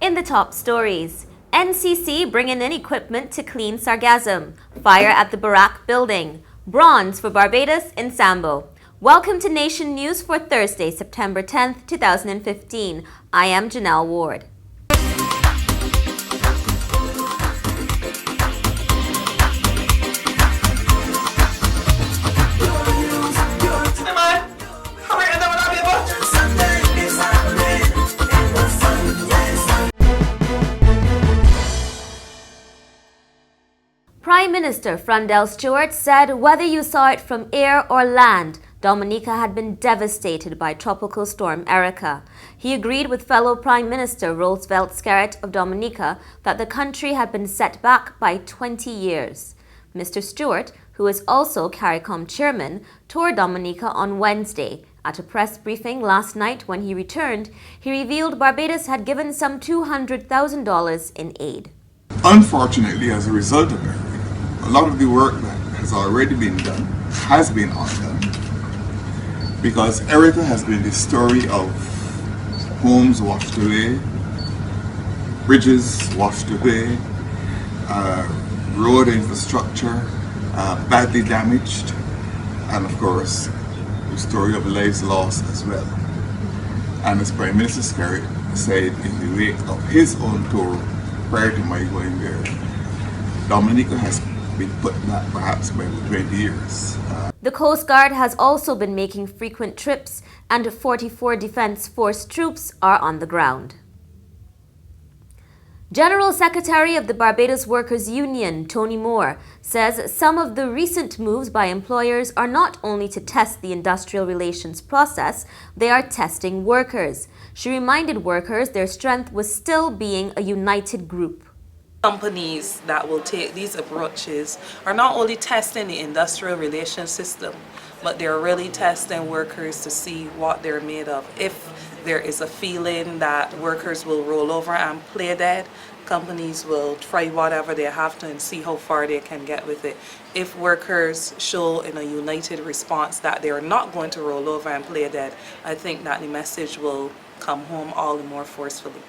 In the top stories, NCC bringing in equipment to clean sargassum, fire at the Barrack building, bronze for Barbados in sambo. Welcome to Nation News for Thursday, September 10th, 2015. I am Janelle Ward. Prime Minister Frundell Stewart said whether you saw it from air or land, Dominica had been devastated by Tropical Storm Erica. He agreed with fellow Prime Minister Roosevelt Skerrit of Dominica that the country had been set back by 20 years. Mr. Stewart, who is also CARICOM chairman, toured Dominica on Wednesday. At a press briefing last night when he returned, he revealed Barbados had given some $200,000 in aid. Unfortunately, as a result of everything, a lot of the work that has already been done has been undone, because Erica has been the story of homes washed away, bridges washed away, road infrastructure badly damaged, and of course the story of lives lost as well. And as Prime Minister Skerrit said in the wake of his own tour prior to my going there, Dominica has been put back perhaps by 20 years. The Coast Guard has also been making frequent trips, and 44 Defence Force troops are on the ground. General Secretary of the Barbados Workers Union, Tony Moore, says some of the recent moves by employers are not only to test the industrial relations process, they are testing workers. She reminded workers their strength was still being a united group. Companies that will take these approaches are not only testing the industrial relations system, but they're really testing workers to see what they're made of. If there is a feeling that workers will roll over and play dead, companies will try whatever they have to and see how far they can get with it. If workers show in a united response that they are not going to roll over and play dead, I think that the message will come home all the more forcefully.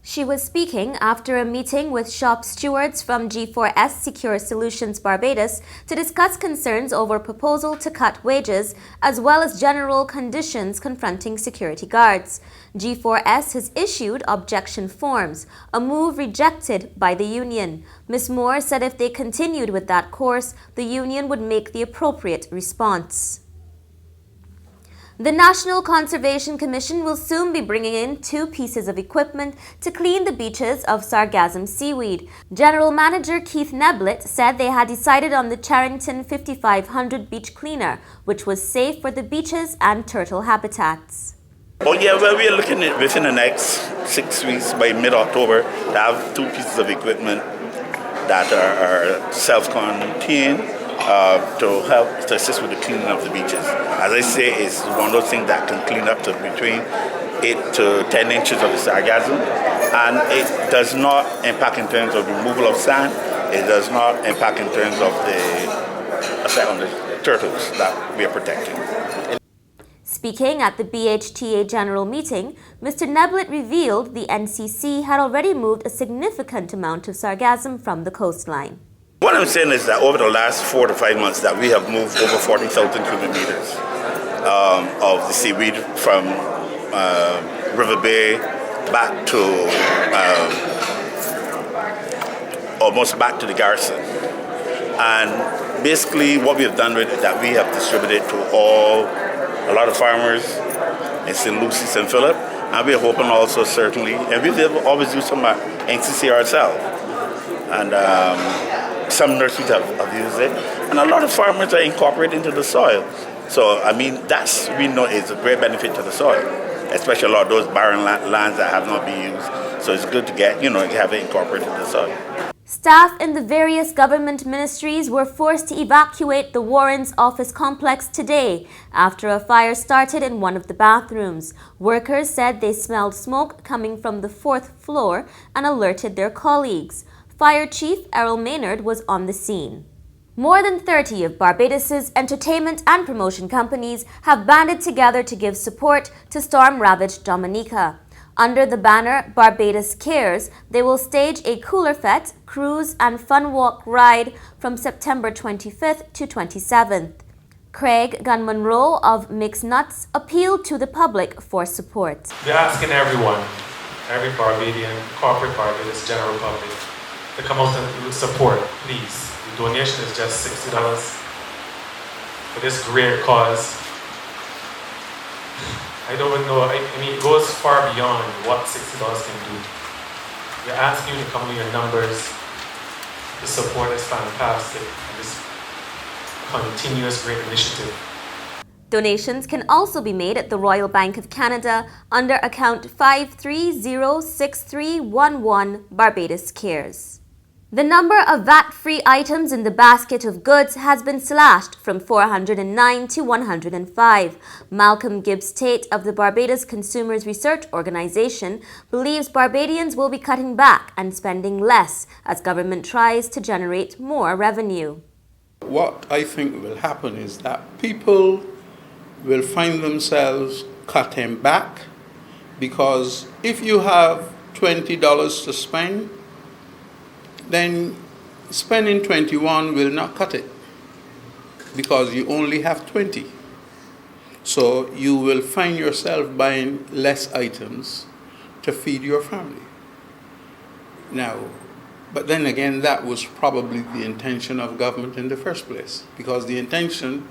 She was speaking after a meeting with shop stewards from G4S Secure Solutions Barbados to discuss concerns over proposal to cut wages as well as general conditions confronting security guards. G4S has issued objection forms, a move rejected by the union. Ms. Moore said if they continued with that course, the union would make the appropriate response. The National Conservation Commission will soon be bringing in 2 pieces of equipment to clean the beaches of sargassum seaweed. General Manager Keith Neblett said they had decided on the Charrington 5500 beach cleaner, which was safe for the beaches and turtle habitats. Oh yeah, well, we are looking at within the next 6 weeks, by mid-October, to have 2 pieces of equipment that are self-contained to help to assist with the cleaning of the beaches. As I say, it's one of those things that can clean up to between 8 to 10 inches of the sargassum, and it does not impact in terms of removal of sand. It does not impact in terms of the effect on the turtles that we are protecting. Speaking at the BHTA General Meeting, Mr. Neblett revealed the NCC had already moved a significant amount of sargassum from the coastline. What I'm saying is that over the last 4 to 5 months that we have moved over 40,000 cubic meters of the seaweed from River Bay back to almost back to the garrison. And basically what we have done with it, that we have distributed to a lot of farmers in St. Lucie, St. Philip, and we're hoping also certainly, and we've always used some NCC ourselves. And some nurseries have used it, and a lot of farmers are incorporated into the soil. So, I mean, we know it's a great benefit to the soil, especially a lot of those barren lands that have not been used. So it's good to have it incorporated into the soil. Staff in the various government ministries were forced to evacuate the Warren's office complex today after a fire started in one of the bathrooms. Workers said they smelled smoke coming from the 4th floor and alerted their colleagues. Fire Chief Errol Maynard was on the scene. More than 30 of Barbados's entertainment and promotion companies have banded together to give support to storm-ravaged Dominica. Under the banner Barbados Cares, they will stage a cooler fete, cruise and fun walk ride from September 25th to 27th. Craig Gunmonroe of Mixed Nuts appealed to the public for support. We're asking everyone, every Barbadian, corporate Barbados, general public, to come out and support, please. The donation is just $60 for this great cause. I don't even know, I mean, it goes far beyond what $60 can do. We're asking you to come in your numbers to support this fantastic and this continuous great initiative. Donations can also be made at the Royal Bank of Canada under account 5306311 Barbados Cares. The number of VAT-free items in the basket of goods has been slashed from 409 to 105. Malcolm Gibbs Tate of the Barbados Consumers Research Organization believes Barbadians will be cutting back and spending less as government tries to generate more revenue. What I think will happen is that people will find themselves cutting back, because if you have $20 to spend, then spending 21 will not cut it, because you only have 20. So you will find yourself buying less items to feed your family. Now, but then again, that was probably the intention of government in the first place, because the intention,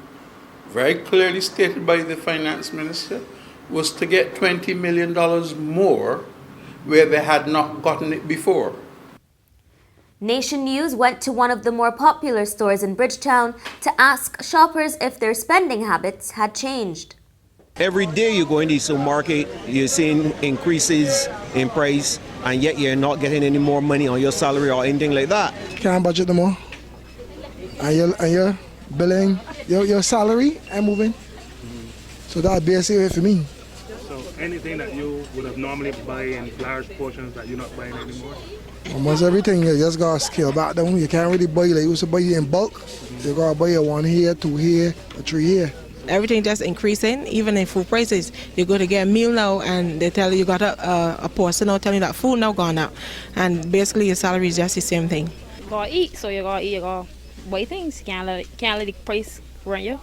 very clearly stated by the finance minister, was to get $20 million more where they had not gotten it before. Nation News went to one of the more popular stores in Bridgetown to ask shoppers if their spending habits had changed. Every day you go in the supermarket, you're seeing increases in price, and yet you're not getting any more money on your salary or anything like that. Can't budget no more. And you're billing your salary and moving. So that'd be a serious for me. So anything that you would have normally buy in large portions that you're not buying anymore? Almost everything you just gotta scale back down. You can't really buy like you used to buy in bulk. You gotta buy one here, two here, or three here. Everything just increasing, even in food prices. You go to get a meal now and they tell you got a person now telling you that food now gone up. And basically your salary is just the same thing. You gotta eat, so you gotta buy things. You can't let the price run you.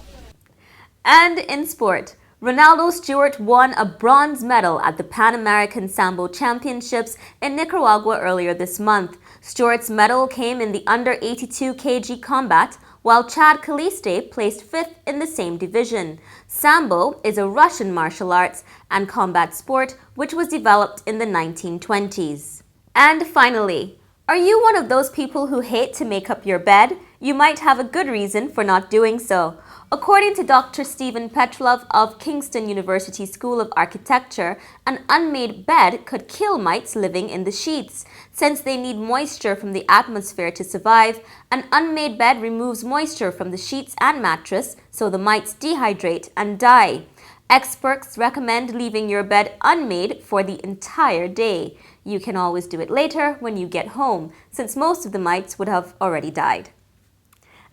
And in sport, Ronaldo Stewart won a bronze medal at the Pan American Sambo Championships in Nicaragua earlier this month. Stewart's medal came in the under 82 kg combat, while Chad Caliste placed fifth in the same division. Sambo is a Russian martial arts and combat sport which was developed in the 1920s. And finally, are you one of those people who hate to make up your bed? You might have a good reason for not doing so. According to Dr. Stephen Petrov of Kingston University School of Architecture, an unmade bed could kill mites living in the sheets. Since they need moisture from the atmosphere to survive, an unmade bed removes moisture from the sheets and mattress, so the mites dehydrate and die. Experts recommend leaving your bed unmade for the entire day. You can always do it later when you get home, since most of the mites would have already died.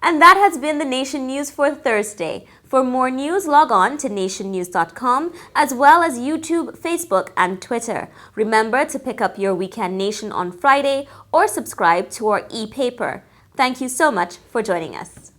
And that has been the Nation News for Thursday. For more news, log on to nationnews.com, as well as YouTube, Facebook, and Twitter. Remember to pick up your Weekend Nation on Friday or subscribe to our e-paper. Thank you so much for joining us.